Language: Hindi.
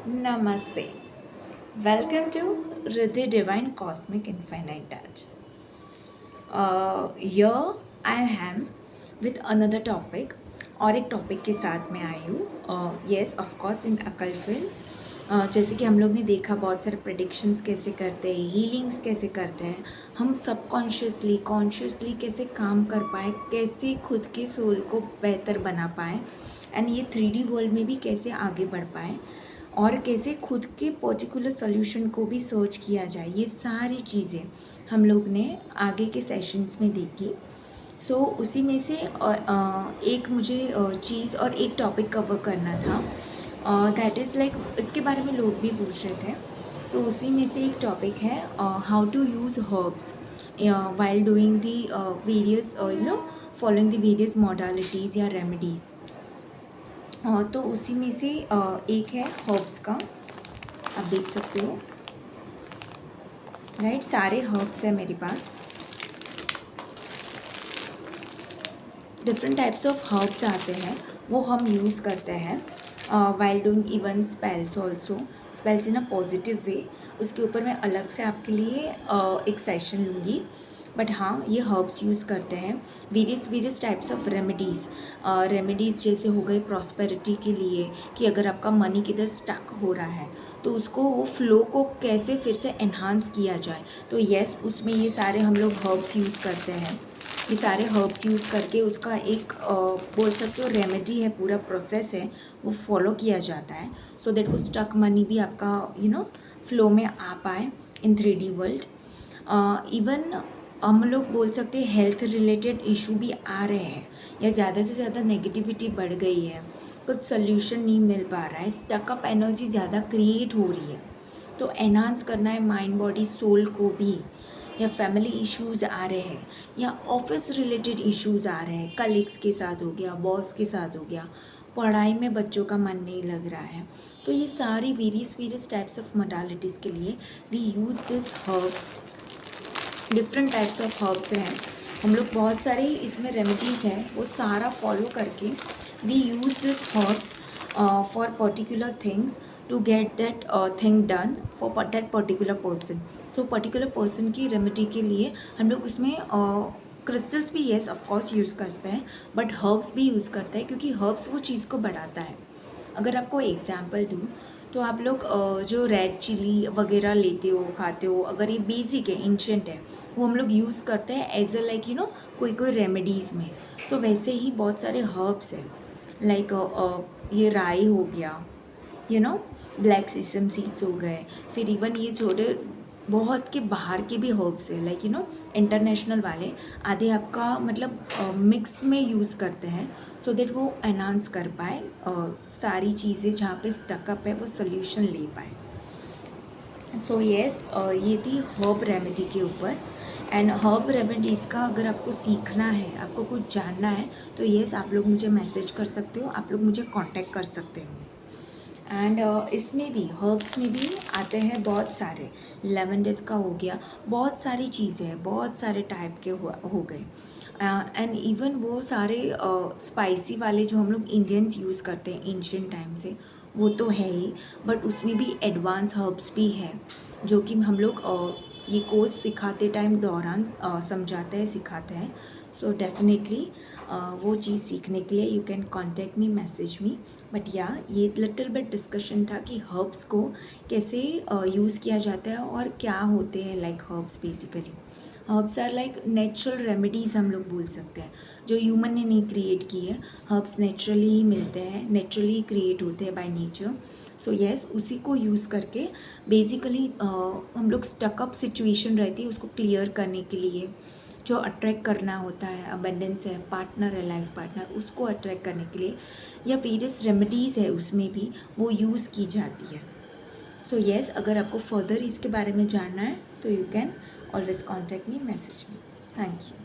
Namaste. Welcome to Riddhi Divine Cosmic Infinite Touch. Here I am with another topic और एक टॉपिक के साथ मैं आई हूँ. येस ऑफ कोर्स इन अकल फील्ड. जैसे कि हम लोग ने देखा बहुत सारे प्रेडिक्शंस कैसे करते हैं, हीलिंग्स कैसे करते हैं, हम सबकॉन्शियसली कॉन्शियसली कैसे काम कर पाए, कैसे खुद के सोल को बेहतर बना पाए एंड ये 3D वर्ल्ड में भी कैसे आगे बढ़ पाए और कैसे खुद के पर्टिकुलर सोल्यूशन को भी सर्च किया जाए. ये सारी चीज़ें हम लोग ने आगे के सेशंस में देखी. सो उसी में से एक मुझे चीज़ और एक टॉपिक कवर करना था. दैट इज़ लाइक इसके बारे में लोग भी पूछ रहे थे, तो उसी में से एक टॉपिक है how to use herbs while doing the various following the various modalities या रेमेडीज़. तो उसी में से एक है हर्ब्स का. आप देख सकते हो राइट, सारे हर्ब्स है मेरे पास. डिफरेंट टाइप्स ऑफ हर्ब्स आते हैं, वो हम यूज़ करते हैं while doing even spells also. Spells in a positive way, उसके ऊपर मैं अलग से आपके लिए एक सेशन लूँगी. बट हाँ, ये हर्ब्स यूज़ करते हैं. वेरियस टाइप्स ऑफ रेमेडीज़ जैसे हो गए प्रॉस्पेरिटी के लिए, कि अगर आपका मनी किधर स्टक हो रहा है तो उसको वो फ्लो को कैसे फिर से एनहांस किया जाए. तो येस, उसमें ये सारे हम लोग हर्ब्स यूज़ करते हैं. ये सारे हर्ब्स यूज़ करके उसका एक बोल सकते हो रेमेडी है, पूरा प्रोसेस है, वो फॉलो किया जाता है सो दैट वो स्टक मनी भी आपका फ्लो में आ पाए इन 3D वर्ल्ड. इवन हम लोग बोल सकते हैं हेल्थ रिलेटेड इशू भी आ रहे हैं या ज़्यादा से ज़्यादा नेगेटिविटी बढ़ गई है, कुछ सोल्यूशन नहीं मिल पा रहा है, स्टकअप एनर्जी ज़्यादा क्रिएट हो रही है, तो एनहांस करना है माइंड बॉडी सोल को भी. या फैमिली इश्यूज़ आ रहे हैं या ऑफिस रिलेटेड इश्यूज़ आ रहे हैं, कलीग्स के साथ हो गया, बॉस के साथ हो गया, पढ़ाई में बच्चों का मन नहीं लग रहा है. तो ये सारी वेरियस टाइप्स ऑफ मोडालिटीज़ के लिए we use this herbs. Different types of herbs हैं, हम लोग बहुत सारे इसमें रेमेडीज़ हैं, वो सारा फॉलो करके we use this herbs for particular things to get that thing done for that particular person. So particular person की रेमेडी के लिए हम लोग उसमें क्रिस्टल्स भी येस ऑफकोर्स यूज़ करते हैं, बट हर्ब्स भी यूज़ करते हैं क्योंकि हर्ब्स वो चीज़ को बढ़ाता है. अगर आपको एग्जांपल दूँ तो आप लोग जो रेड चिली वगैरह लेते हो, खाते हो, अगर ये बेसिक है, एंशिएंट है, वो हम लोग यूज़ करते हैं एज अ लाइक कोई रेमेडीज़ में. सो वैसे ही बहुत सारे हर्ब्स हैं, लाइक ये राई हो गया, ब्लैक सीसम सीड्स हो गए, फिर इवन ये छोटे बहुत के बाहर के भी हर्ब्स है, लाइक इंटरनेशनल वाले आधे आपका मतलब मिक्स में यूज़ करते हैं सो दैट वो एनहांस कर पाए सारी चीज़ें जहाँ पे स्टकअप है वो सोल्यूशन ले पाए. सो येस, ये थी हर्ब रेमेडी के ऊपर. एंड हर्ब रेमेडीज़ का अगर आपको सीखना है, आपको कुछ जानना है, तो येस आप लोग मुझे मैसेज कर सकते हो, आप लोग मुझे कांटेक्ट कर सकते हो. एंड इसमें भी हर्ब्स में भी आते हैं बहुत सारे. लेवेंडर्स का हो गया, बहुत सारी चीज़ें हैं, बहुत सारे टाइप के हो गए. एंड इवन वो सारे स्पाइसी वाले जो हम लोग इंडियंस यूज़ करते हैं एंशिएंट टाइम से, वो तो है ही, बट उसमें भी एडवांस हर्ब्स भी है जो कि हम लोग ये कोर्स सिखाते टाइम दौरान समझाते हैं, सिखाते हैं. सो डेफिनेटली वो चीज़ सीखने के लिए you can contact me, message me. But या ये लिटिल बिट डिस्कशन था कि हर्ब्स को कैसे यूज़ किया जाता है और क्या होते हैं. Like herbs basically herbs are like natural remedies हम लोग बोल सकते हैं, जो ह्यूमन ने नहीं क्रिएट की है. हर्ब्स नेचुरली ही मिलते हैं, नेचुरली क्रिएट होते हैं बाय नेचर. सो येस, उसी को यूज़ करके बेसिकली हम लोग स्टकअप सिचुएशन रहती है उसको क्लियर करने के लिए, जो अट्रैक्ट करना होता है, अबेंडेंस है, पार्टनर है, लाइफ पार्टनर, उसको अट्रैक्ट करने के लिए या वेरियस रेमेडीज़ है उसमें भी वो यूज़ की जाती है. सो येस, अगर आपको फर्दर इसके बारे में जानना है तो you can always contact me, message me. Thank you.